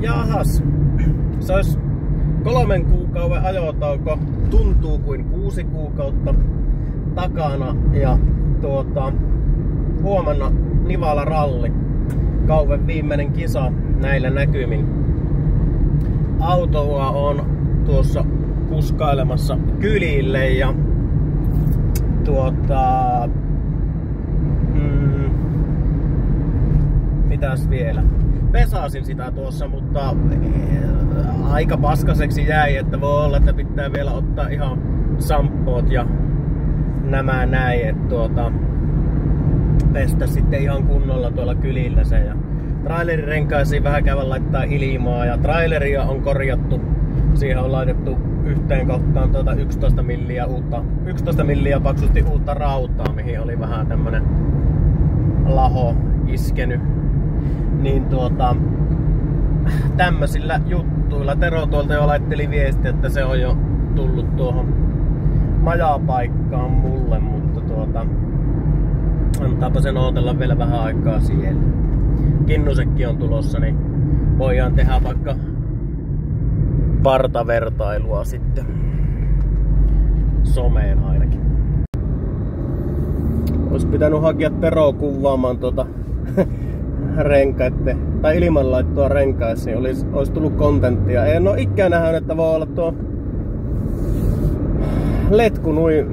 Jahas. Se olisi 3 kuukauden ajotauko. Tuntuu kuin 6 kuukautta takana. Ja huomenna Nivala ralli. Kauven viimeinen kisa näillä näkymin. Autoa on tuossa kuskailemassa kylille ja mitäs vielä? Pesasin sitä tuossa, mutta aika paskaseksi jäi, että voi olla, että pitää vielä ottaa ihan samppoot ja nämä näin, että pestä sitten ihan kunnolla tuolla kylillä se. Ja trailerirenkaisiin vähän käydä laittaa ilmaa ja traileria on korjattu. Siihen on laitettu yhteen kohtaan 11 milliä paksusti uutta rautaa, mihin oli vähän tämmönen laho iskenyt. Niin tämmösillä juttuilla. Tero tuolta jo laitteli viesti, että se on jo tullut tuohon majapaikkaan mulle, mutta antaapa sen ootella vielä vähän aikaa siellä. Kinnusekin on tulossa, niin voidaan tehdä vaikka partavertailua sitten someen ainakin. Ois pitänyt hakea Tero kuvaamaan renkaitten tai ilmanlaittoa renkaissa, niin ois tullut kontenttia. En oo ikään nähnyt, että voi olla tuo letku nui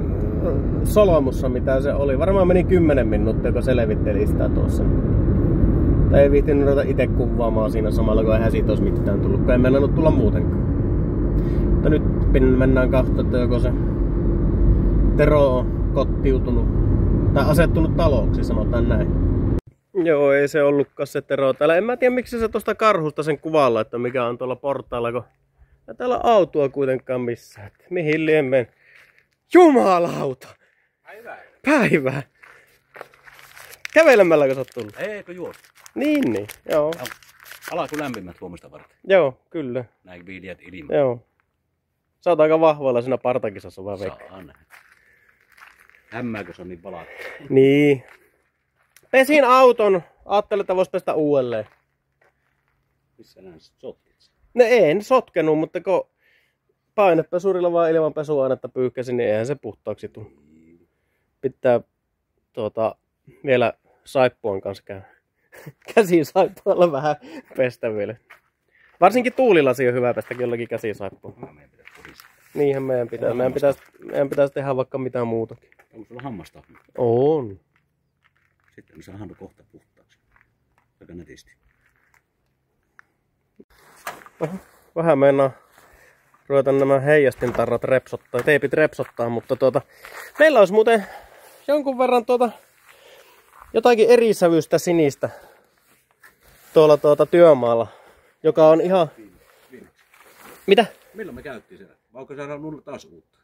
solmussa, mitä se oli. Varmaan meni 10 minuuttia, kun selvitteli sitä tuossa. Tai ei viihtinyt ruveta ite kuvaamaan siinä samalla, kun eihän siitä ois mitään tullut, kun ei mennänyt tulla muutenkaan. Mutta nyt mennään katsomaan, että joko se Tero on kottiutunut tai asettunut taloksi, sanotaan näin. Joo, ei se ollutkaan se Tero täällä. En mä tiedä, miksi se tosta karhusta sen kuvalla, että mikä on tuolla portailla, kun ei täällä autoa kuitenkaan missään. Et mihin liemeen? Jumalauta! Päivää! Kävelemälläkö sä oot tullut? Eikö juosta? Niin, joo. Alku lämpimät huomista varten. Joo, kyllä. Näin viilijät ilman. Joo. Sä oot aika vahvalla siinä partakisassa vaan veikkaa. Saan. Hämmääkö se on niin palattu? Niin. Pesin auton. Ajattelin, että vois pestä uudelleen. Missä nää sotkit? No en sotkenut, mutta kun painepesurilla vaan ilman pesuainetta pyyhkäsin, niin eihän se puhtaaksi tule. Pitää vielä saippuan kanssa käydä. Käsisaippualla vähän pestä vielä. Varsinkin tuulilasi on hyvä pestä jollakin käsisaippua. Niinhän meidän pitää. Meidän pitäisi tehdä vaikka mitään muutakin. Onko sulla hammasta? On. Sitten me saadaan kohta puhtaaksi. Aika netisti. Vähän meinaa ruveta nämä heijastintarrat repsottaa, teipit repsottaa, mutta meillä olisi muuten jonkun verran jotakin erisävyistä sinistä tuolla työmaalla, joka on ihan... Mitä? Milloin me käyttiin siellä? Vai onko se ollut taas uutta?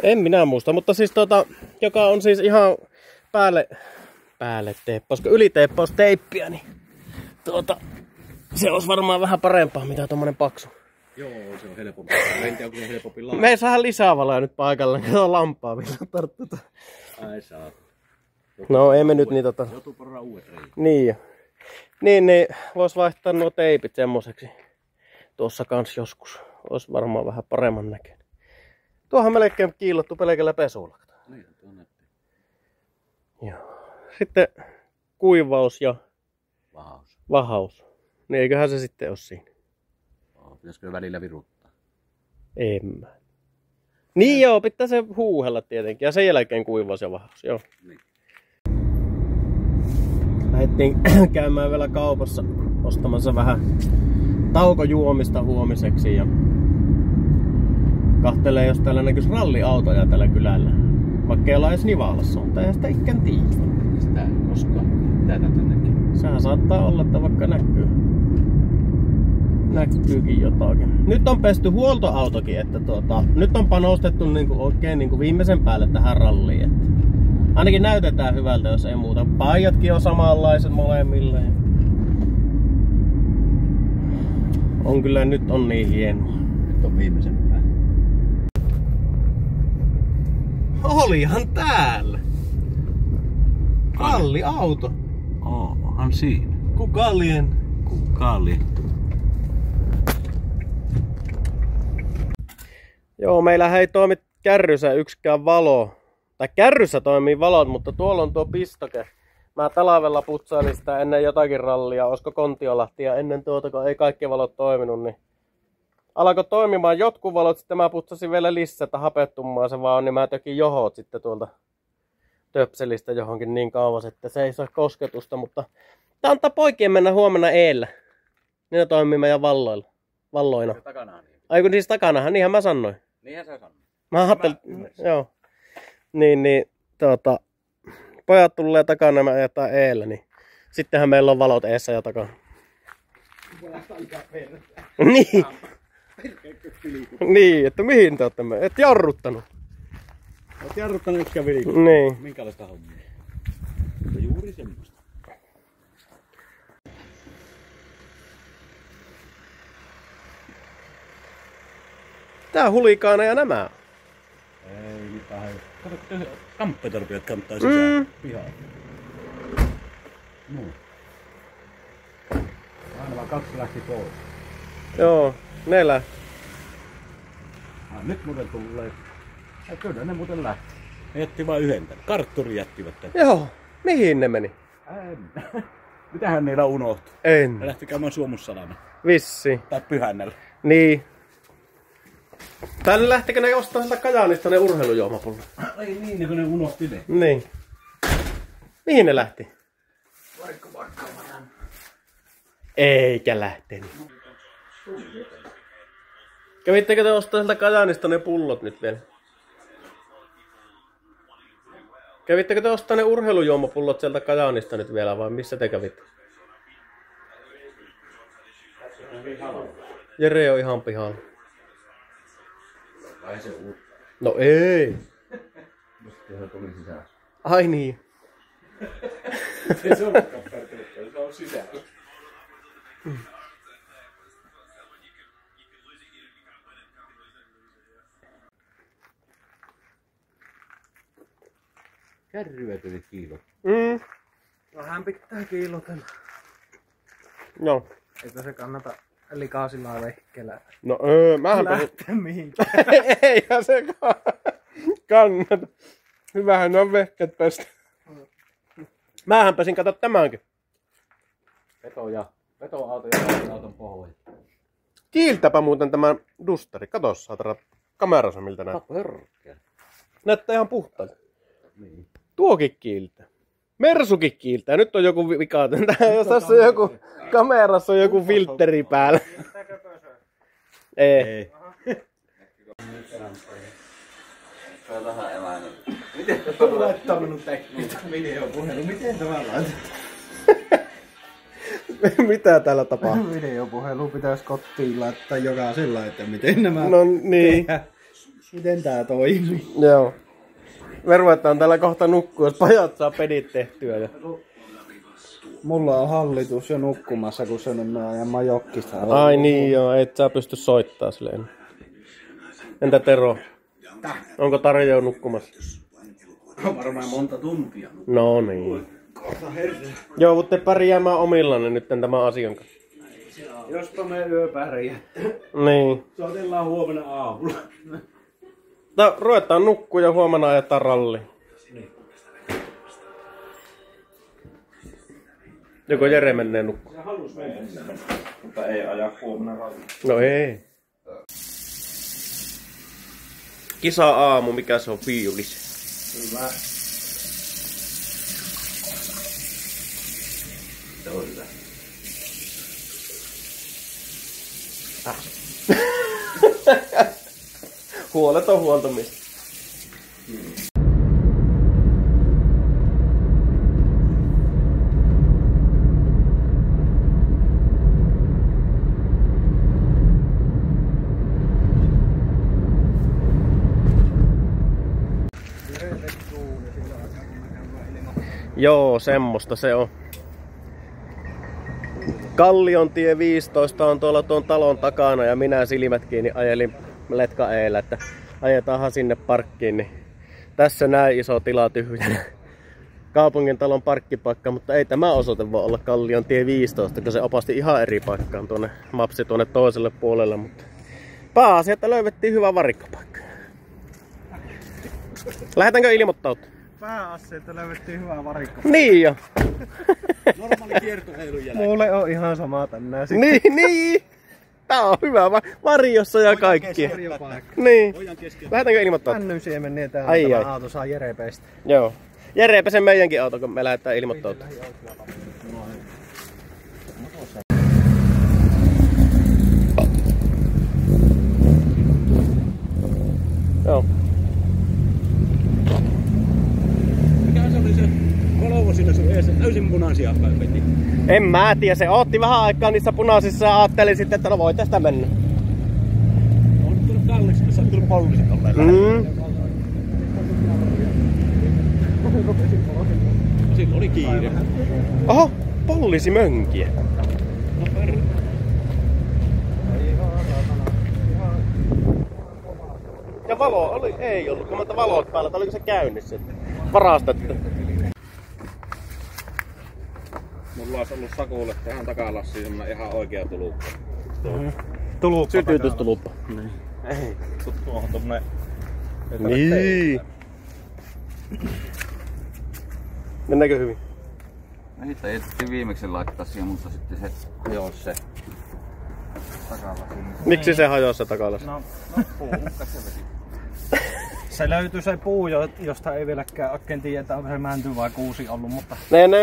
En minä muista, mutta siis joka on siis ihan päälle teippaus, kun yliteippaus teippiä, niin se olisi varmaan vähän parempaa, mitä tommonen paksu. Joo, se on helpompi. En tiedä, onko se helpompi lailla. Me ei saada lisää valoja nyt paikalle, niin on lampaa vielä tarttuta. Ai saa. No ei me nyt niin Joutuu porraa uudet reiät. Niin. Niin vois vaihtaa nuo teipit semmoseksi. Tuossa kans joskus. Ois varmaan vähän paremman näköinen. Tuohan melkein kiillottu pelkällä pesulla. Niin, tuo näyttää. Joo. Sitten kuivaus ja vahaus. Niin eiköhän se sitten oo siinä. Pitäisikö välillä viruttaa? En mä. Niin joo, pitää se huuhella tietenkin. Ja sen jälkeen kuivaus ja vahaus, joo. Niin. Lähdettiin käymään vielä kaupassa ostamassa vähän taukojuomista huomiseksi ja kahtelee, jos täällä näkyisi ralliautoja tällä kylällä. Vaikka ei olla edes Nivalassa, mutta eihän sitä ikään tiedä. Sitä ei koskaan. Mitä tätä näkee? Sehän saattaa olla, että vaikka näkyykin jotakin. Nyt on pesty huoltoautokin, että nyt on panostettu oikein viimeisen päälle tähän ralliin. Että ainakin näytetään hyvältä, jos ei muuta. Paijatkin on samanlaiset molemmille. On kyllä, nyt on niin hienoa. Nyt on viimeisen päälle. Olihan täällä! Ralliauto. Onhan siinä. Kuka lien? Kuka lien? Joo, meillä ei toimi kärryssä yksikään valo. Tai kärryssä toimii valot, mutta tuolla on tuo pistoke. Mä talvella putsailin sitä ennen jotakin rallia, olisiko Kontiolahtia ennen tuota, kun ei kaikki valot toiminut, niin alkoi toimimaan jotkut valot, sitten mä putsasin vielä lisää, että hapettumaan se vaan on, niin mä tökin johot sitten tuolta töpselistä johonkin niin kauas, että se ei saa kosketusta, mutta tää antaa poikien mennä huomenna eellä. Niin ne toimii meidän valloina. Ai kun siis takanahan, niinhän mä sanoin. Niinhän sä sanoit. Mä ajattelin, joo. Niin, pojat tulee takana ja me ajetaan eellä, niin sittenhän meillä on valot eessä ja takana. Niin. Niin, että mihin te ootte et jarruttanut? Oot jarruttanut yksikään vilikkoa. Niin. Minkälaista hommia? Juuri semmoista. Tää hulikaana ja nämä. Ei mitään. Kato, kun kamppetorpiot kantaa sisään pihaan. No. Aina vaan 2 lähti pois. Joo, 4. Nyt muuten tulee. Kyllä ne muuten lähti. Ne jätti vain yhden tänne. Kartturi jättivät tänne. Joo, mihin ne meni? Mitähän niillä unohtui? En. Ne lähti käymään Suomussalana. Vissi. Tai Pyhännällä. Niin. Tänne lähtikö ne ostaa sieltä Kajaanista ne urheilujuomapullot? Ei niin, kun ne unohti ne. Niin. Mihin ne lähti? Vaikka varan. Eikä lähtenyt. Kävittekö te ostaa sieltä Kajaanista ne pullot nyt vielä? Kävittekö te ostaa ne urheilujuomapullot sieltä Kajaanista nyt vielä vai missä te kävitte? Jere on ihan pihalla. Vai se uutta? No ei. Sitten se tuli sisään. Ai niin. Ei se olekaan perkele, se on sisällä. Kärryä tuli kiilo. Vähän pitää kiilotella. Joo. Eikö se kannata likaisilla vehkeellä No mähän lähteä mihinkään? Eihän se kannata. Hyvähän ne on vehket pestä. Mähän pesin, kato tämänkin. Vetoauto ja auton pohja. Kiiltäpä muuten tämän dusteri. Kato saatana kamerassa miltä näyttää. Hörkkää. Näyttää ihan puhtaalta. Niin. Tuokin kiiltää. Mersukin kiiltää. Nyt on joku vika. Jos tässä on joku kamerassa on joku filtteri päällä. Ei. Se on vähän eläinen. Miten on laittanut tekniikka videopuhelu? Miten tämä laitetaan? Mitä täällä tapahtuu? Videopuhelu pitäisi kotiin laittaa jokaisella, että miten nämä No niin. tehdään. Miten tää toimii? Joo. Me ruvetaan täällä kohta nukkua, jos pajat saa pedit tehtyä. Ja... Mulla on hallitus jo nukkumassa, kun se on ajan majokkista. Ai niin joo, et sä pysty soittaa silleen. Entä Tero? Onko Tarja jo nukkumassa? On varmaan monta tuntia. No niin. Joudutte pärjäämään omillanne nyt tämän asian kanssa. Jospa me yöpärjää. Niin. Soitellaan huomenna aamulla. No, ruvetaan nukkua ja huomenna ajetaan ralliin. Joko Jere menee nukkumaan? Se halus mennä, mutta ei aja huomenna ralliin. No ei. Kisa-aamu, mikä se on fiilis? Hyvä. Se on hyvä. Huoleton huoltamista. Joo, semmoista se on. Kalliontie 15 on tuolla tuon talon takana ja minä silmät kiinni ajelin letka eellä, että ajetaanhan sinne parkkiin. Niin tässä näin iso tila tyhjänä. Kaupungin talon parkkipaikka, mutta ei tämä osoite voi olla Kalliontie 15, kun se opasti ihan eri paikkaan tuonne mapsi tuonne toiselle puolelle. Mutta pääasia, että löydettiin hyvä varikkopaikka. Lähdetäänkö ilmoittautua? Pääaseelta löydettiin hyvä varikko. Niin jo. Normaali kiertoheilun jälkeen. Mulle on ihan sama tänään. Niin. Tää on hyvä. Varjossa ja kaikki. Niin. Lähdetäänkö ilmoittautua? Männyn siemen niin, että Ai, tämä ai. auto saa Jere pestä. Joo. Jere pesen meidänkin auto, kun me lähdetään ilmoittautua. Joo. Mikä se oli se Volvo siinä sun eessä? Täysin punaisia päin veti. En mä tiedä, se otti vähän aikaa niissä punaisissa ja ajattelin sitten, että no voi tästä mennä. On tullut kalliiksi, tässä on tullut poliisit olleen. Siinä oli kiire. Oho, poliisimönkiä. No perä. Ja valo oli, ei ollut, kun monta valot päällä, oliko se käynnissä? Varastettu. Mulla olisi ollut Sakulle tähän takalassiin semmonen ihan oikea tuluppa. Tuluppa. Sytytystuluppa. Niin. Ei, tuohon tommonen... Niin. Mennäänkö hyvin? No niitä ehdittiin viimeksi laittaa siihen, mutta sitten se hajosi se takalasi. Miksi se hajosi se takalas? No puuhukka se vesi. Se löytyi se puu, josta ei vieläkään oikein tiedä, että onko se mänty vai kuusi ollut, mutta...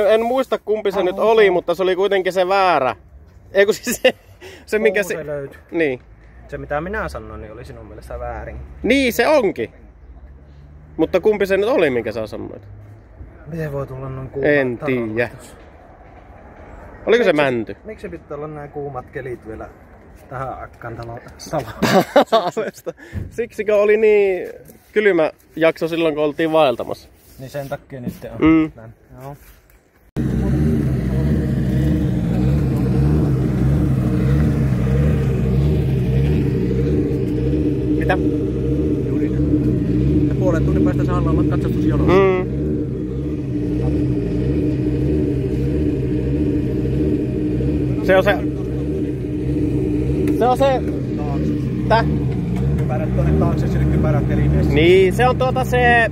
En muista kumpi se nyt oli, mutta se oli kuitenkin se väärä. Eikö siis se mikä se löytyi. Niin. Se mitä minä sanoin, niin oli sinun mielestä väärin. Niin se onkin. Mutta kumpi se nyt oli, minkä sä sanoit? Miten voi tulla noin kuuma En tiedä. Oliko se mänty? Miksi pitää olla nämä kuumat kelit vielä tähän akkaan taloon? Siksikö oli niin kylmä jakso silloin, kun oltiin vaeltamassa? Niin sen takia nyt on. Joo. Mitä? Juuri. Ja puolen tunnin päästä saadaan olla katsastusjonossa. Se on se... Se on se... Tää? Kypärät tuonne taakse, sinne kypärät telineessä. Niin, se on se...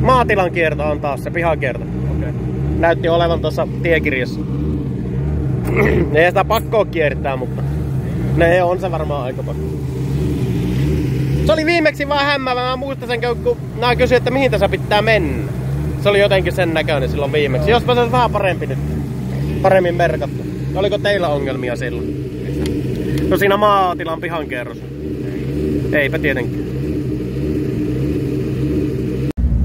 Maatilan kierto on taas se pihakierto. Okei. Näytti olevan tuossa tiekirjassa. Ei sitä pakkoa kiertää, mutta... Ne on se varmaan aika pakko. Se oli viimeksi vaan hämmävä. Mä muistan sen, kun nää kysyi, että mihin tässä pitää mennä. Se oli jotenkin sen näköinen silloin viimeksi. Jospa se olisi vähän parempi nyt. Paremmin merkattu. Oliko teillä ongelmia silloin? No siinä maatilan pihan kerros. Eipä tietenkin.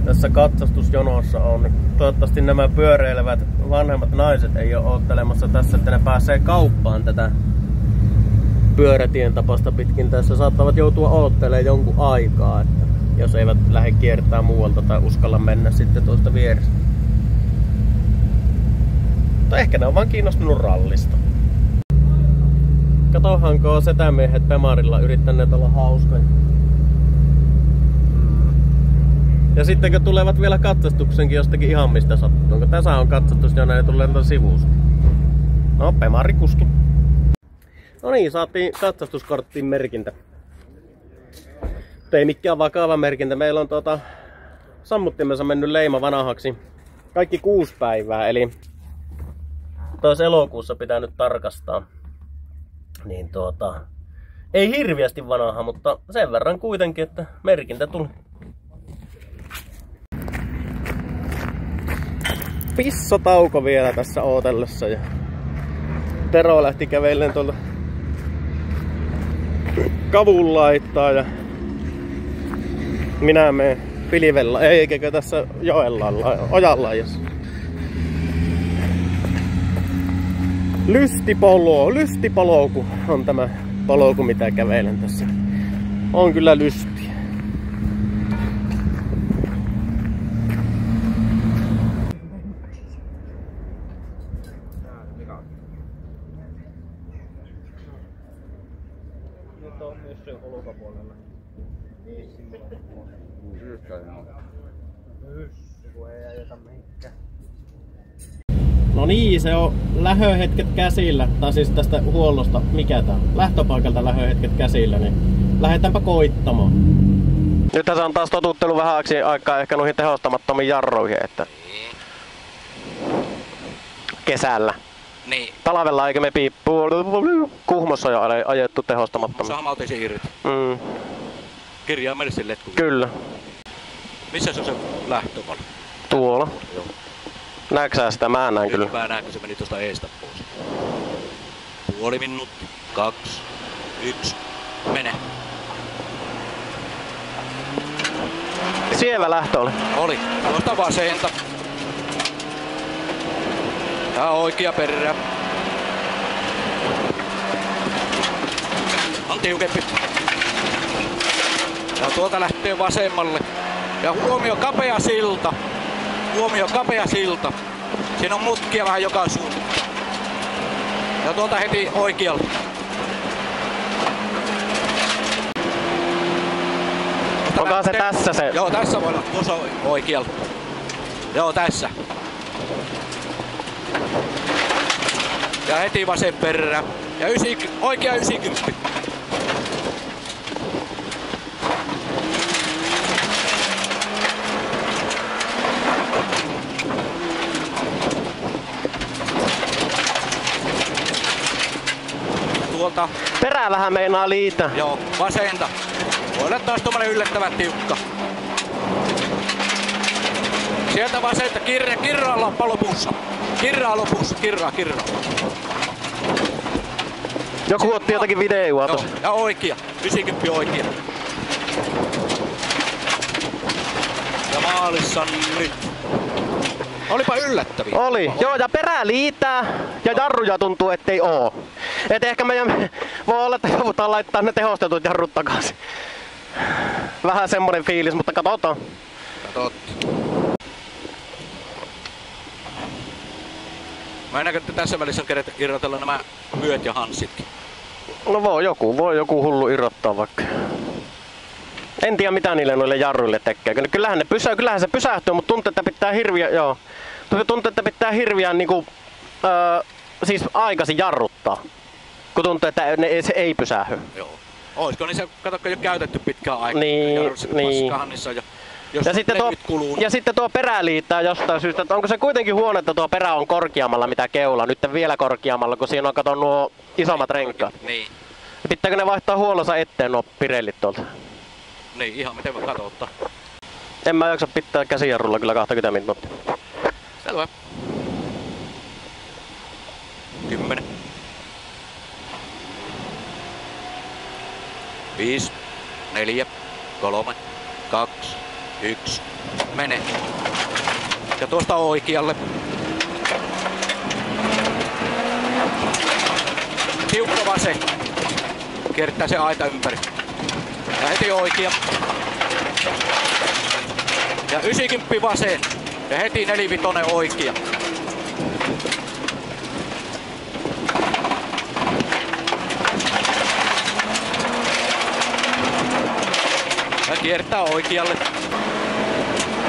Tässä katsastusjonossa on. Toivottavasti nämä pyöreilevät vanhemmat naiset ei ole oottelemassa tässä, että ne pääsee kauppaan tätä pyörätien tapasta pitkin. Tässä saattavat joutua oottelemaan jonkun aikaa, että jos eivät lähde kiertää muualta tai uskalla mennä sitten tuosta vierestä. Mutta ehkä ne on vaan kiinnostunut rallista. Katohanko setämiehet Pemarilla yrittäneet olla hauskoja. Ja sitten kun tulevat vielä katsastuksenkin jostakin ihan mistä sattuu. Kun tässä on katsastus, ja ne tulee sivusta. No, Pemari-kuski. No niin, saatiin katsastuskorttiin merkintä. Ei mikään vakava merkintä. Meillä on sammuttimessa mennyt leima vanhaksi. Kaikki 6 päivää, eli taas elokuussa pitää nyt tarkastaa. Niin ei hirviästi vanha, mutta sen verran kuitenkin, että merkintä tuli. Pissatauko vielä tässä ootellessa ja Tero lähti käveilleen tuolta kavun laittaa ja minä menen pilvellä, eikä tässä joella ojanlaajassa. Lystipolku on tämä polku, mitä kävelen tässä. On kyllä lystiä. Nyt on myös se ulkopuolella. Kun ei ajeta mihinkään. No niin, se on lähöhetket käsillä, tai siis tästä huollosta, mikä tää on, lähtöpaikalta lähöhetket käsillä, niin Lähdetäänpä koittamaan. Nyt se on taas totuttelu vähän aikaa ehkä noihin tehostamattomiin jarruihin, että kesällä. Niin. Talvella eikä me Kuhmossa jo ajettu tehostamattomia. Saama otin se irti. Kirjaimellisesti letku. Kyllä. Missä se on se lähtöpalo? Tuolla. Joo. Näetkö sä sitä? Mä en näin kyllä. Mä näen, kun se meni tuosta eestä pois. Puoli minuuttia. 2, 1. Mene. Sievä lähtö oli. Oli. Tuosta vasenta. Ja oikea perä. On tiukempi. Ja tuolta lähtee vasemmalle. Ja huomio kapea silta. Huomio kapea silta. Siinä on mutkia vähän joka suuntaan. Ja tuolta heti oikealle. Onkohan se tässä se? Joo, tässä voi olla. Tuossa oikealla. Joo, tässä. Ja heti vasen perä. Ja oikea 90. Tuolta. Perää vähän meinaa liitä. Joo, vasenta. Voi olla taas tommonen yllättävän tiukka. Sieltä vasenta kirraa lopussa. Kirraa lopussa, kirraa. Joku otti jotakin videoa Joo, tossa. ja oikea. 90 oikea. Ja maalissa nyt. Olipa yllättäviä. Oli. Joo, ja perää liitää ja jarruja tuntuu ettei oo. Et ehkä meidän voi olla, että joudutaan laittaa ne tehostetut jarrut takaisin. Vähän semmonen fiilis, mutta katsotaan. Mä en näkö, että tässä välissä on kerätä irrotella nämä vyöt ja hanssitkin. No voi joku hullu irrottaa vaikka. En tiedä mitä niille noille jarruille tekee. Kyllähän se pysähtyy, mutta tuntuu, että pitää hirviän niinku, siis aikaisin jarruttaa. Kun tuntuu, että se ei pysähy. Joo. Oisko niin se, katsokko, jo käytetty pitkään aikaa. Niin. Ja sitten tuo perä liittää jostain syystä, että onko se kuitenkin huono, että tuo perä on korkeammalla mitä keula, nyt vielä korkeammalla, kun siinä on kato nuo isommat renkaat. Niin. Pitääkö ne vaihtaa huolonsa eteen nuo pirellit tuolta? Niin, ihan miten voi katsoa. En mä jaksa pitää käsijarrulla kyllä 20 minuuttia. Selvä. 10. 5, 4, 3, 2, 1. Mene. Ja tuosta oikealle. Tiukka vasen. Kiertää se aita ympäri. Ja heti oikea. Ja 90 vasen. Ja heti 45 oikea. Ja kiertää oikealle.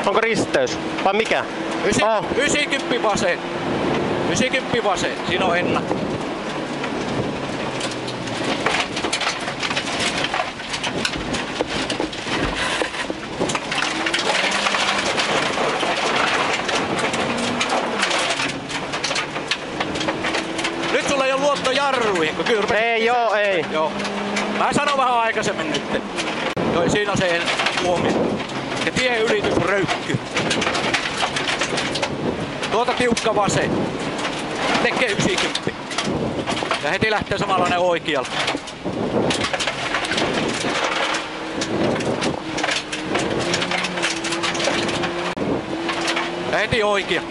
Onko risteys? Vai mikä? 90 vasen. 90 vasen. Siinä on ennakko. Nyt sulla ei ole luotto jarruihin, kun kyllä ei. Joo. Mä sanon vähän aikaisemmin nyt. Joo, siinä on se huomio. Ja tien ylitys röykky. Tuolta tiukka vasen. Tekee 90. Ja heti lähtee samanlainen oikealle. Ja heti oikea.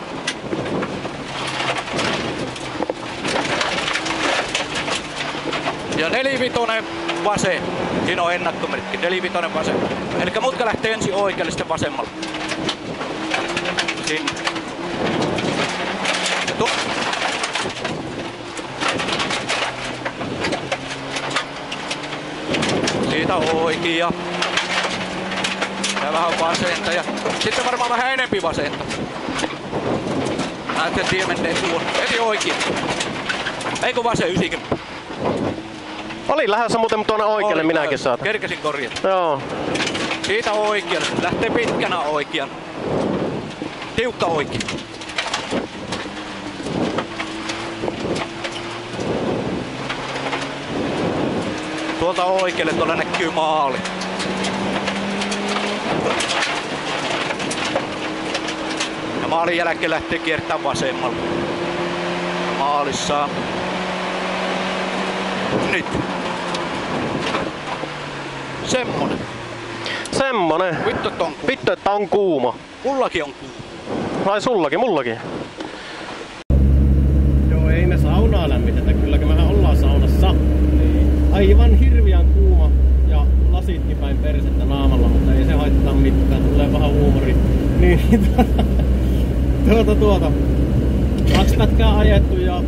Ja 45 vasen. Siinä on ennakkomerkki. 45 vasen. Elikkä mutka lähtee ensin oikealle, sitten vasemmalle. Sinne. Siitä oikea. Ja vähän vasenta. Ja sitten varmaan vähän enempi vasenta. Näet sen tien menee tuon. Heti oikea. Eikö vasen 90. Olin lähdössä muuten tuonne oikealle, minäkin saatan. Kerkesin korjata. Joo. Siitä oikealle. Lähtee pitkänä oikean. Tiukka oikein. Tuolta oikealle, tuolla näkyy maali. Ja maalin jälkeen lähtee kiertämään vasemmalle. Maalissa. Nyt. Semmonen. Semmonen. Vittu, että on kuuma. Vittu, että on kuuma. Mullakin on kuuma. Vai sullakin, mullakin. Joo, ei me saunaa lämmitetä. Kylläkin mehän ollaan saunassa. Aivan hirviän kuuma ja lasitkin päin persettä naamalla, mutta ei se haittaa mitään. Tulee vähän huumori. Niin, tuota. 2 pätkää ajettu ja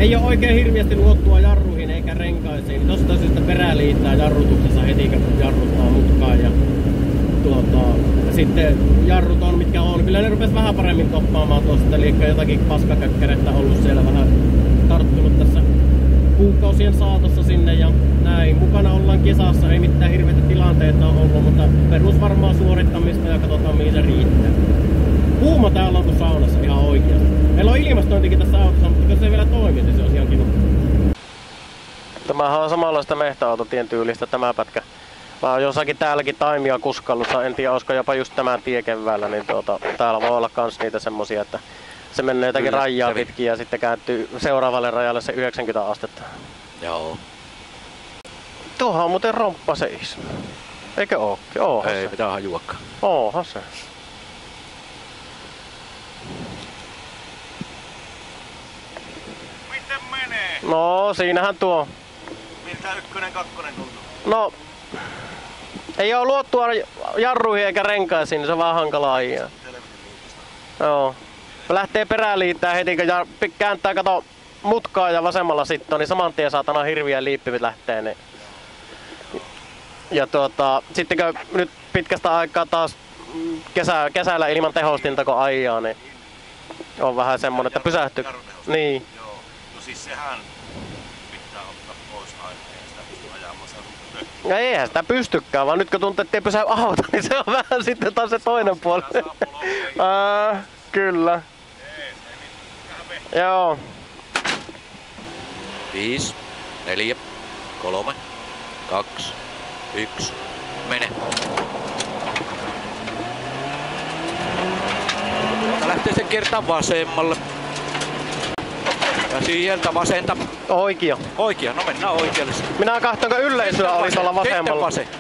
ei ole oikein hirviästi luottua jarruihin eikä renkaisiin. Tosta syystä peräliittää jarrutuksessa heti kun jarruttaa mutkaan ja sitten jarrut on mitkä on. Kyllä ne rupes vähän paremmin toppaamaan tuosta, eli jotakin paskakökkärettä ollut siellä vähän tarttunut tässä kuukausien saatossa sinne ja näin. Mukana ollaan kisassa, ei mitään hirveitä tilanteita ole ollut, mutta perus varmaan suorittamista ja katsotaan mihin se riittää. Kuuma täällä on kuin saunassa ihan oikeasti. Meillä on ilmastointikin tässä autossa, mutta jos se ei vielä toimi, niin se on ihan kiva. Tämähän on samanlaista mehtäautotien tyylistä tämä pätkä. Mä oon jossakin täälläkin taimia kuskallussa, en tiedä olisiko jopa just tämän tie keväällä, niin täällä voi olla kans niitä semmosia, että se menee jotakin rajaa pitkin ja sitten kääntyy seuraavalle rajalle se 90 astetta. Joo. Tuohan on muuten romppa seis. Eikö ookin? Oohan ei, se. pitää hajuakaan. Oohan se. Miten menee? No, siinähän tuo. Miltä 1, 2 tuntuu? No, ei oo luottua jarruihin eikä renkaisiin, niin se on vähän hankalaa ajaa. Joo. Lähtee perään heti, kun kääntää kato mutkaa ja vasemmalla sitten, niin saman tien saatana hirviä liippivit lähtee. Niin. Ja sitten kun nyt pitkästä aikaa taas kesällä ilman tehostinta kun ajaa, niin on vähän semmonen, että pysähtyy. Niin. Joo. No siis sehän pitää ottaa pois aina, ei sitä pysty ajamaan sen. Ja eihän sitä pystykään, vaan nyt kun tuntuu, ettei pysy auto, niin se on vähän sitten taas se toinen puoli. Kyllä. Joo. 5, 4, 3, 2, 1, mene. Lähtee se kiertää vasemmalle. Ja sieltä vasenta. Oikea. Oikea, no mennään oikealle. Minä kahtonko yleisöä oli tuolla vasemmalla. Sitten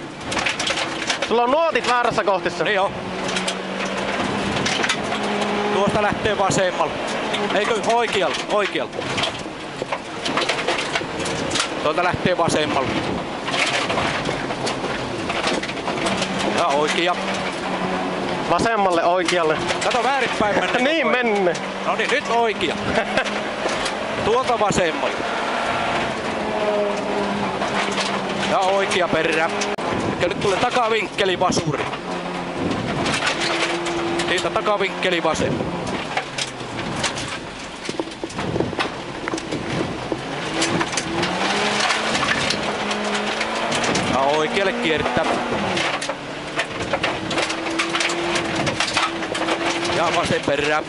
Sulla on nuotit väärässä kohtissa. Niin joo. Tuosta lähtee vasemmalle. Eikö oikealle? Oikealle. Tuolta lähtee vasemmalle. Ja oikea. Vasemmalle oikealle. Kato väärinpäin mennä. Niin menne. No niin, nyt oikea. Tuolta vasemmalle. Ja oikea perään. Ja nyt tulee takavinkkeli vasuri. Siitä takavinkkeli vasen. Ja oikealle kiertää. Ja vasen perään.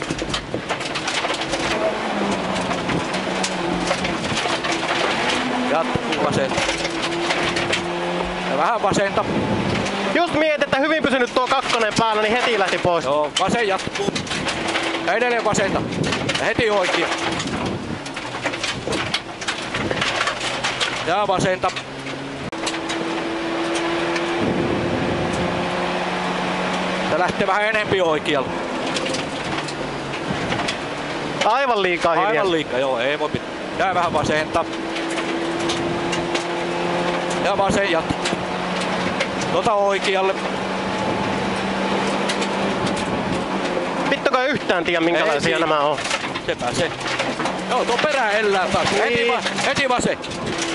Jatkuu vasenta. Ja vähän vasenta. Just mietin, että hyvin pysynyt tuo 2 päällä, niin heti lähti pois. Joo, vasen jatkuu. Ja edelleen vasenta. Ja heti oikea. Ja vasenta. Ja lähtee vähän enempi oikealle. Aivan liikaa hiljaa. Aivan liikaa, joo, ei voi pitää. Ja vähän vasenta. Ja vasen jatkuu. Tuota oikealle. Vittuko ei yhtään tiedä minkälaisia nämä on. Se pääsee. Joo, tuo perä ellää taas. Niin. Heti vasen.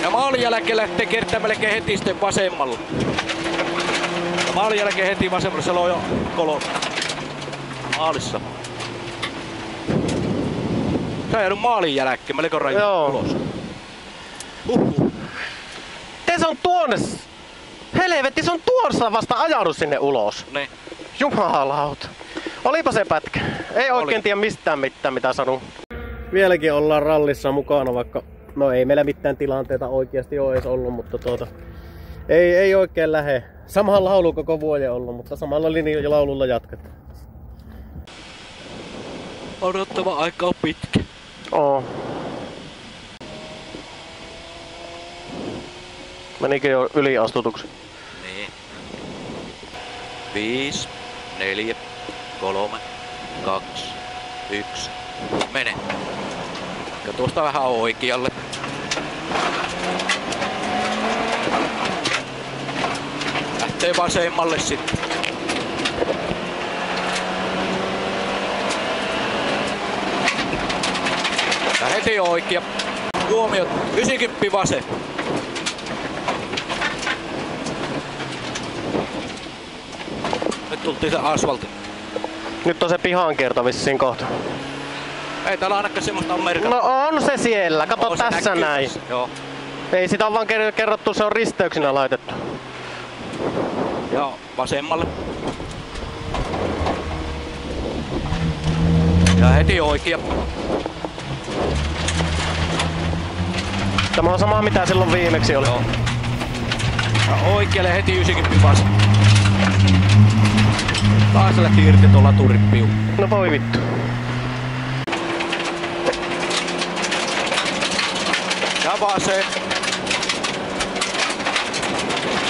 Ja maalin jälkeen lähtee kiertämään melkein heti sitten vasemmalle. Ja maalin jälkeen heti vasemmalle. Se on jo 3. Maalissa. Se on jäänyt maalin jälkeen melko raju ulos. tuonne. Helvetti, se on tuossa vasta ajanut sinne ulos. Niin. Jumalauta. Olipa se pätkä. Ei oikein tiedä mistään mitään, mitä sanon. Vieläkin ollaan rallissa mukana, vaikka no ei meillä mitään tilanteita oikeasti ole edes ollut, mutta ei oikein lähe. Samalla laulu koko vuoden ollut, mutta samalla linjalla laululla jatketaan. Odottava aika on pitkä. Oo. Menikö jo yliastutuksi? Niin. 5, 4, 3, 2, 1. Mene. Ja tuosta vähän oikealle. Lähtee vasemmalle sitten. Ja heti oikea. Huomio, 90 vasen. Nyt tultiin se asfaltti. Nyt on se pihankierto vissiin kohta. Ei täällä ainakaan semmoista on merkattu. No on se siellä, kato On se tässä näkyy näin. tässä. Joo. Ei sitä on vaan kerrottu, se on risteyksinä laitettu. Ja vasemmalle. Ja heti oikea. Tämä on sama mitä silloin viimeksi oli. Joo. Ja oikealle heti 90 vasen. Taas lähti irti tuolla turin piu. No voi vittu. Ja vasen.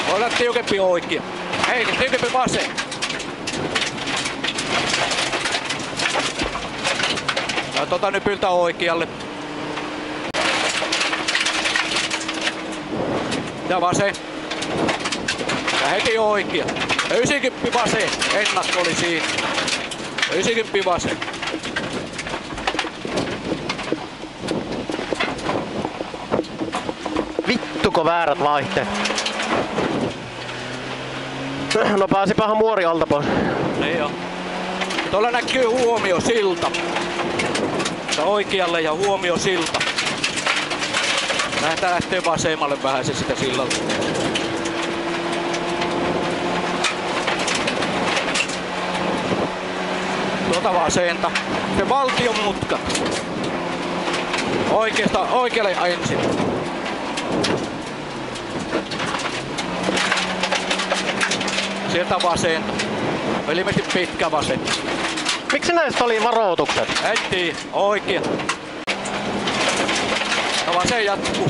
Voi olla tiukempi oikea. Hei, tiukempi vasen. Ja nypyltä oikealle. Ja vasen. Ja heti oikea. 90 vasen. Ennakko oli siinä. 90 vasen. Vittuko väärät vaihteet. No pääsipähän muori alta pois. Niin jo. Tuolla näkyy huomio silta. Ja oikealle ja huomio silta. Lähtee vasemmalle vähän se sitä sillalta. Tuota vasenta. Se valtion mutka. Oikealle ensin. Sieltä vasenta. Ilmeisesti pitkä vasen. Miksi näistä oli varoitukset? Heti oikea. Ja vasen jatkuu.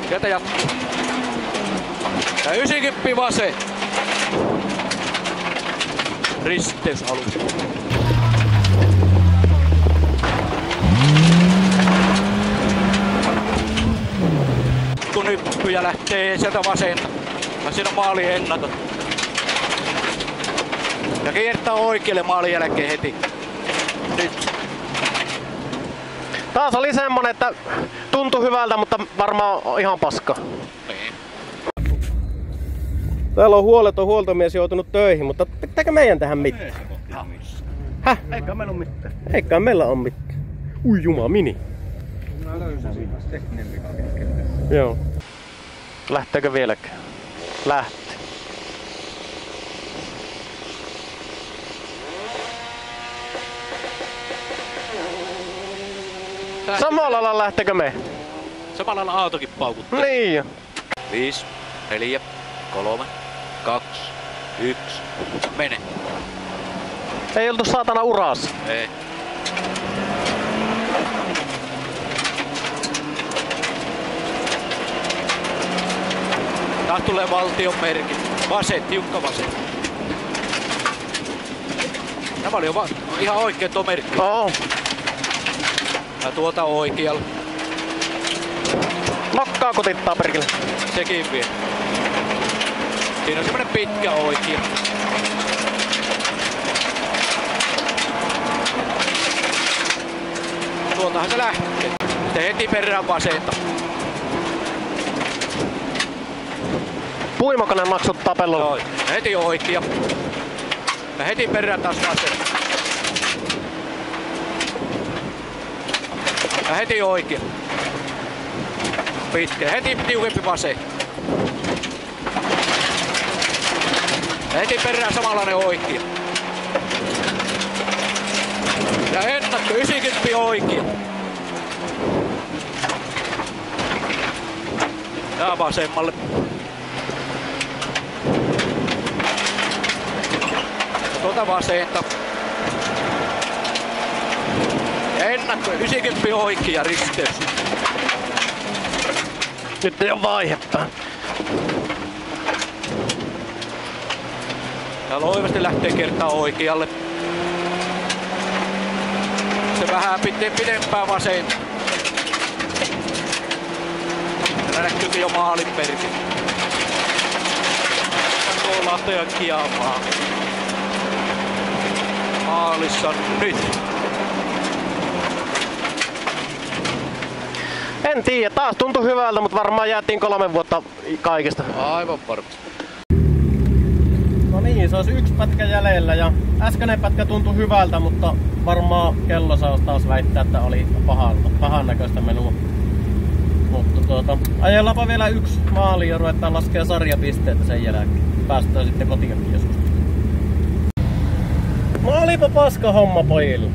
Sieltä jatkuu. Ja 90 vasen. Risteysalus. Kun nyppyjä lähtee sieltä vasenta. Ja siinä on maali ennakot. Ja kiertää oikealle maalin jälkeen heti. Nyt. Taas oli semmonen, että tuntui hyvältä, mutta varmaan ihan paska. Niin. Täällä on huoleton huoltomies joutunut töihin, mutta pitääkö meidän tähän mitään? Häh? Eikä meillä ole mitään. Eikä meillä on mitään. Ui juma, mini. Mä löysin siitä tekninen vika. Joo. Lähteekö vieläkään? Lähti. Samalla lailla lähtekö me? Samalla lailla autokin paukuttaa. Niin jo. 5, 4, 3, 2, 1. Mene. Ei oltu saatana urassa. Ei. Taas tulee valtion merkit. Vasen, tiukka vasen. Tämä oli jo ihan oikein tuo merkki. Oo. Ja tuota oikealla. Nokkaa kutittaa perkele. Sekin vie. Siinä on semmonen pitkä oikea. Tuoltahan se lähtee. Sitten heti perään vasenta. Puimakone maksuttaa pellolla. Joo, heti oikea. Ja heti perään taas vasenta. Ja heti oikea. Pitkä. Heti tiukempi vasen. Heti perään samanlainen oikea. Ja ennakko 90 oikea. Ja vasemmalle. Tuota vasenta. Ja ennakko 90 oikea risteys. Nyt ei oo vaihetta. Ja loivasti lähtee kertaa oikealle. Se vähän pidempää vasenta. Ja näkyykin jo maalin perki. Tuo lähtee kiaamaan. Maalissa nyt. En tiedä, taas tuntui hyvältä, mutta varmaan jäätiin 3 vuotta kaikesta. Aivan varma. No niin, se olisi 1 pätkä jäljellä ja äskeinen pätkä tuntui hyvältä, mutta varmaan kello saa taas väittää, että oli pahan näköistä menua. Mutta ajellaanpa vielä 1 maali ja ruvetaan laskea sarjapisteitä sen jälkeen. Päästään sitten kotiinkin joskus. No olipa paska homma pojille.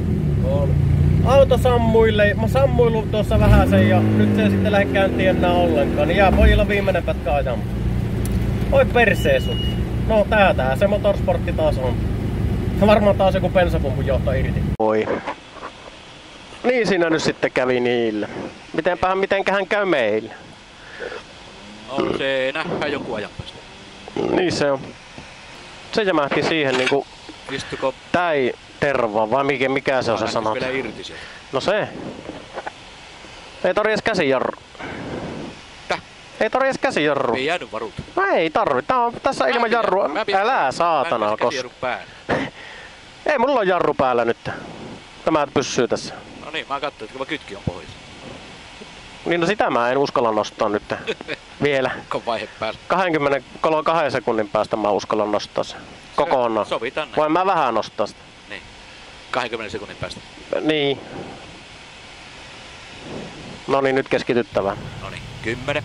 Auto sammuille. Mä sammuillut tuossa vähän sen ja nyt se sitten lähde käyntiin enää ollenkaan. Niin jää pojilla viimeinen pätkä ajamaan. Oi perseesut. No tää se motorsportti taas on. Varmaan taas joku bensapumpun johto irti. Oi. Niin siinä nyt sitten kävi niille. Mitenköhän käy meille? On se nähdään joku ajan päästä. Niin se on. Se jämähti siihen niinku... Istuko? Täi terva vai mikä se on se sanat? Vielä irti sieltä. No se. Ei tarvi edes käsijarru. Täh? Ei tarvi edes käsijarru. Ei jäänyt varuuta. No ei tarvi. Tää on tässä ilman jarrua. Älä saatana koska. Ei mulla on jarru päällä nyt. Tämä pysyy tässä. No niin, mä katsoin, että kytki on pohjassa. Niin no sitä mä en uskalla nostaa nyt. Vielä. Vaihe päästä. 22 sekunnin päästä mä uskallan nostaa sen. Kokonaan. Sovitaan näin. Voin mä vähän nostaa sitä. Niin. 20 sekunnin päästä. Niin. No niin, nyt keskityttävää. No niin, 10,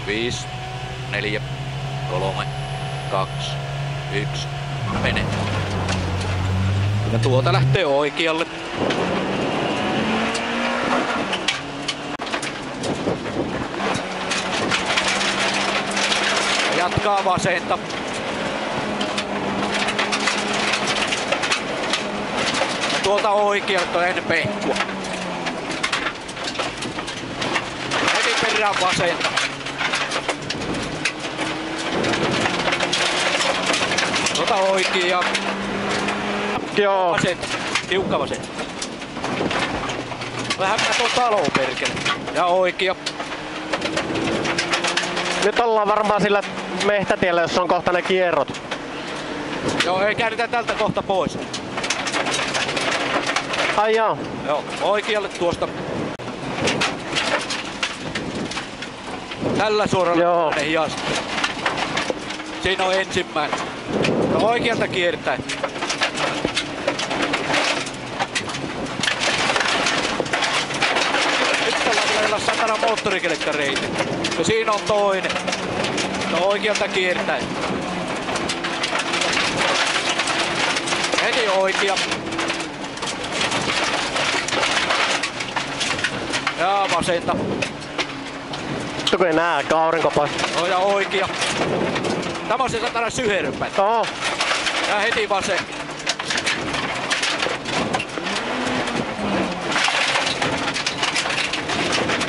5, 4, 3, 2, 1, mene. Ja tuota lähtee oikealle. Ja jatkaa vasenta. Ja tuolta oikealta on ennen pehkua. Heti perään vasenta. Tuota oikea. Joo. Vasenta. Tiukka vasenta. Vähän mä tuon taloon perkele. Ja oikea. Nyt ollaan varmaan sillä mehtätiellä, jossa on kohta ne kierrot. Joo, ei käännytä tältä kohta pois. Ai joo. Joo, oikealle tuosta. Tällä suoralla menee hihasta. Siinä on ensimmäinen. No oikealta kiertäen. Nyt tällä satana moottorikelekkareitä. Ja siinä on toinen. No oikealta kiertäen. Heti oikea. Ja vasenta. Tuko ei nää, aurinko pois. No ja oikea. Tämä on se satana syherrypä. Oo. Ja heti vasen.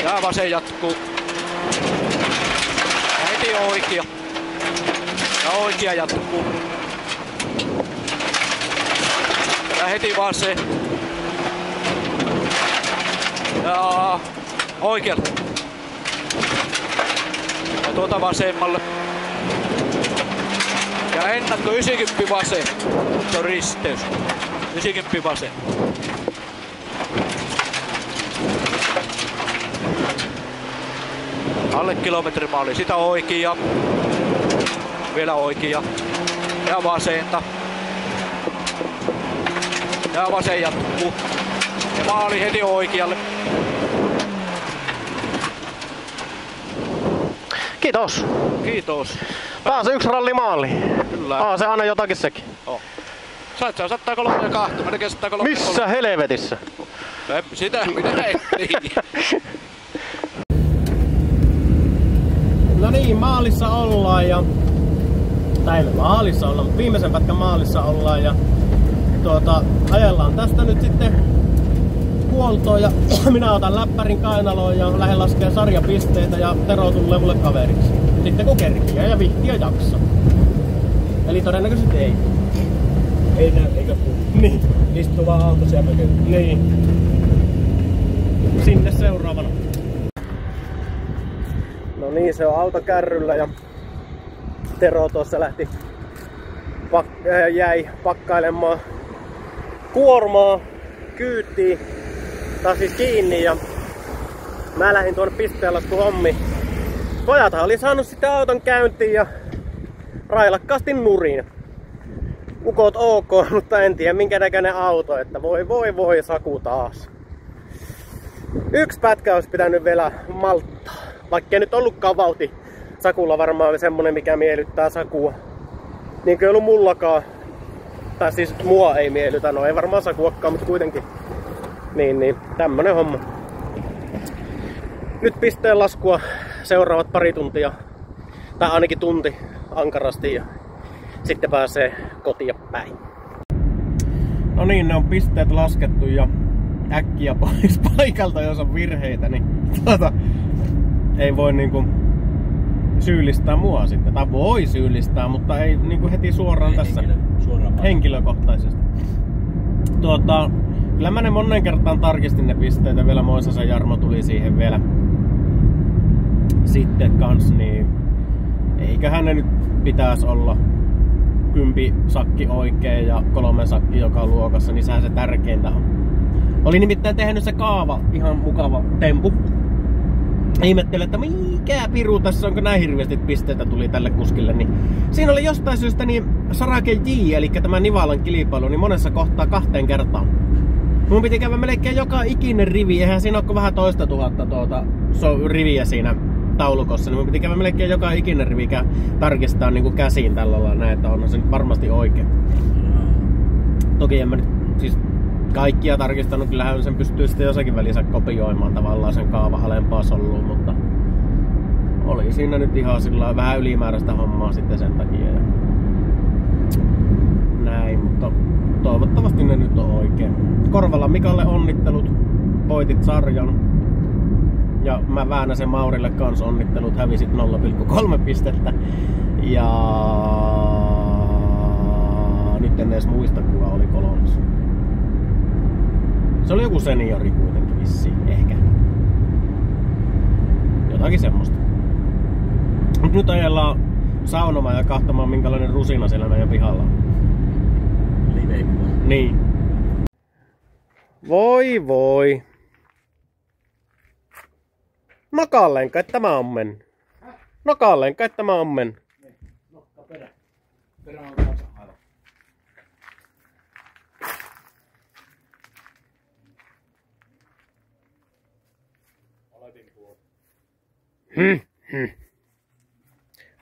Ja vasen jatkuu. Ja heti oikea. Ja oikea jatkuu. Ja heti vasen. Ja oikealle. Ja tuota vasemmalle. Ja ennakko 90 vasen. Se on risteys. 90 vasen. Alle kilometrimaali. Sitä oikea. Vielä oikea. Ja vasenta. Ja vasen jatkuu. Ja maali heti oikealle. Kiitos. Kiitos. Taas 1 ralli maali. Kyllä. Kyllä. Se aina jotakin sekin. Oh. Sait sä 103 ja 2, melkein 103. Missä helvetissä? Sitä minä en tiedä. No niin, maalissa ollaan ja... Tai ei maalissa olla, mutta viimeisen pätkän maalissa ollaan ja... ajellaan tästä nyt sitten huoltoon ja minä otan läppärin kainaloon ja lähden laskemaan sarjapisteitä ja Tero tulee mulle kaveriksi. Sitten kun kerkiää ja vihtiä jaksaa. Eli todennäköisesti ei. Ei näy eikä kuulu. Niin. Istuu vaan auto siellä mökillä. Niin. Sinne seuraavana. No niin, se on auto kärryllä ja Tero tuossa jäi pakkailemaan kuormaa kyytiin, tai siis kiinni, ja mä lähdin tuonne pisteenlaskuhommiin. Pojathan oli saanut sitten auton käyntiin ja railakkaasti nurin. Ukot ok, mutta en tiedä minkä näköinen auto, että voi Saku taas. Yksi pätkä olisi pitänyt vielä malttaa, vaikka ei nyt ollutkaan vauhti. Sakulla varmaan semmonen mikä miellyttää Sakua. Niin kuin ei ollut mullakaan. Tai siis mua ei miellytä, no ei varmaan Sakuakaan, mutta kuitenkin. Niin, tämmönen homma. Nyt pisteen laskua seuraavat pari tuntia. Tai ainakin tunti ankarasti ja sitten pääsee kotia päin. No niin, ne on pisteet laskettu ja äkkiä pois paikalta, jos on virheitä, niin ei voi niinku syyllistää mua sitten. Tai voi syyllistää, mutta ei niinku heti suoraan tässä henkilökohtaisesti. Kyllä mä ne monen kertaan tarkistin ne pisteet ja vielä Moisasen Jarmo tuli siihen vielä sitten kans, niin eiköhän ne nyt pitäisi olla 10 sakki oikein ja 3 sakki joka luokassa, niin sehän se tärkeintä on. Oli nimittäin tehnyt se kaava ihan mukava tempu. Ihmettelin, että mikä piru tässä, onko näin hirveästi pisteitä tuli tälle kuskille. Niin siinä oli jostain syystä niin Sarake J, eli tämä Nivalan kilpailu, niin monessa kohtaa 2 kertaa. Mun piti käydä melkein joka ikinen rivi, eihän siinä ole vähän toista tuhatta riviä siinä taulukossa, niin mun piti käydä melkein joka ikinen rivi tarkistaa niin kuin käsiin tällä lailla näin, että on se nyt varmasti oikein. Toki en mä nyt siis kaikkia tarkistanut, kyllähän sen pystyy sitten jossakin välissä kopioimaan tavallaan sen kaava alempaa soluun, mutta oli siinä nyt ihan sillä vähän ylimääräistä hommaa sitten sen takia. Ja näin, mutta toivottavasti ne nyt on oikein. Korvala Mikalle onnittelut, voitit sarjan. Ja mä Väänäsen Maurille kans onnittelut, hävisit 0,3 pistettä. Ja nyt en edes muista kuka oli 3. Se oli joku seniori kuitenkin vissiin, ehkä. Jotakin semmoista. Mut nyt ajellaan saunomaan ja kahtamaan minkälainen rusina siellä meidän pihalla on. Niin. Voi. Nokalleen kai tämä on mennyt. Nokalleen kai tämä on mennyt. Nokka perä. Perä on kanssa aivan. Oletin tuo.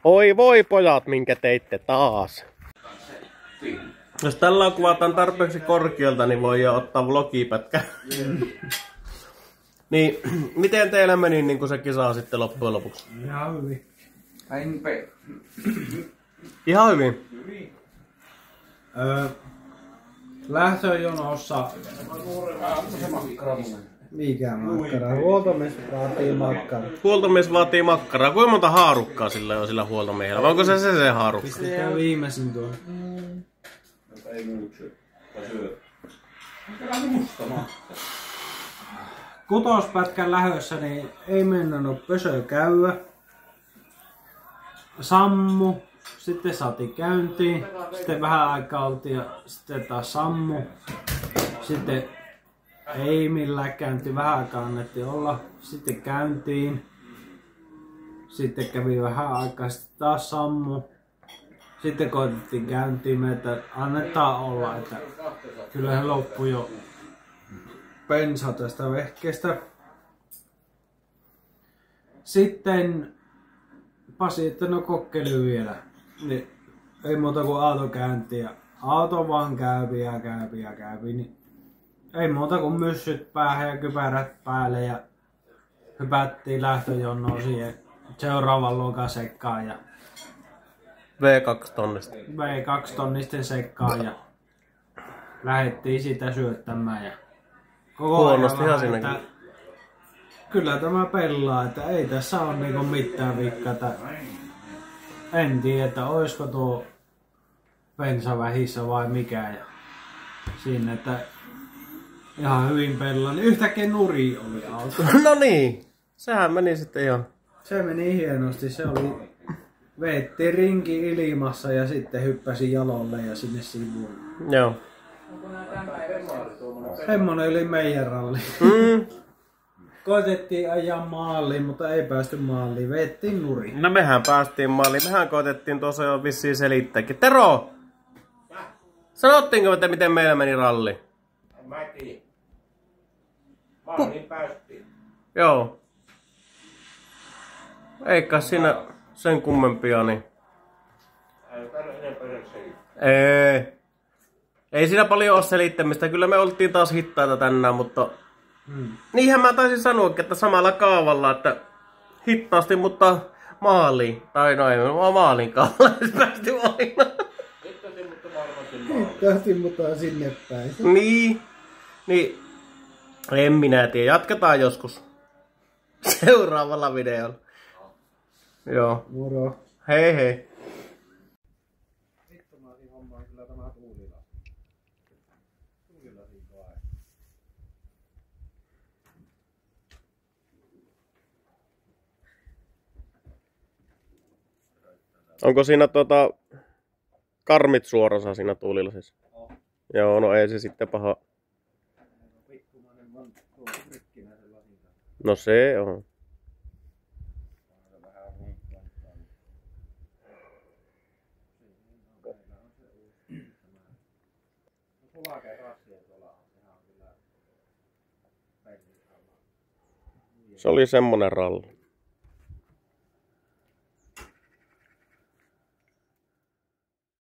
Voi pojat, minkä teitte taas. Jos tällä kuvataan tarpeeksi korkealta, niin voi jo ottaa vlogipätkä. Niin, miten teillä meni niin se kisa sitten loppujen lopuksi? Ihan hyvin. Ihan hyvin? Lähtöjonossa... Mikä makkara? Huoltomies vaatii makkaraa. Huoltomies vaatii makkaraa. Kuinka monta haarukkaa sillä on sillä huoltomiehellä? Vai onko se haarukka? Pistetään viimeisin tuo. Ei muutse. Kutospätkän lähössä niin ei mennänyt pösö käydä. Sammu. Sitten saatiin käyntiin. Sitten vähän aikaa oltiin ja sitten taas sammu. Sitten ei millään käynti. Vähän aikaa annettiin olla. Sitten käyntiin. Sitten kävi vähän aikaa. Sitten taas sammu. Sitten koitettiin käyntiin, että annetaan olla, että kyllä he loppui jo bensa tästä vehkeestä. Sitten Pasi, että no kokeile vielä. Niin ei muuta kuin autokäynti ja auto vaan käypi, niin ei muuta kuin myssyt päähän ja kypärät päälle ja hypättiin lähtöjonnoon siihen seuraavan luokan sekkaan ja V2-tonnista. V2-tonnisten sekkaan ja lähdettiin sitä syöttämään ja koko Huonosti ajan ihan että siinäkin. kyllä tämä pelaa, että ei tässä ole niinku mitään vikkaa. En tiedä, että olisiko tuo bensa vähissä vai mikä ja siinä, että ihan hyvin pelaa, niin yhtäkkiä nuri oli auto. No niin, sehän meni sitten ihan. Se meni hienosti, se oli veetti rinki ilmassa ja sitten hyppäsi jalolle ja sinne sivuun. Joo. Semmonen oli meidän ralli. Mm. Koitettiin ajaa maaliin, mutta ei päästy maaliin. Veettiin nuri. No mehän päästiin maaliin. Mehän koitettiin tuossa jo vissiin selittääkin. Tero! Sanottiinko, että miten meillä meni ralli? En mä tiedä. Maaliin päästiin. Joo. Eikä siinä sen kummempia, niin... Ei täällä enempää selittää. Ei siinä paljon ole selittämistä. Kyllä me oltiin taas hittaita tänään, mutta... Niinhän mä taisin sanoa, että samalla kaavalla, että hittaasti, mutta maaliin. Tai no ei maalin kaavalla, jos päästy aina. Hittasin, mutta varmasti maaliin. Hittaasti, mutta sinne päin. Niin, en minä tiedä. Jatketaan joskus seuraavalla videolla. Joo. Moro. Hei hei. Onko siinä karmit suorassa siinä tuulilasissa? Joo, no ei se sitten paha. No se on. Se oli semmonen ralli.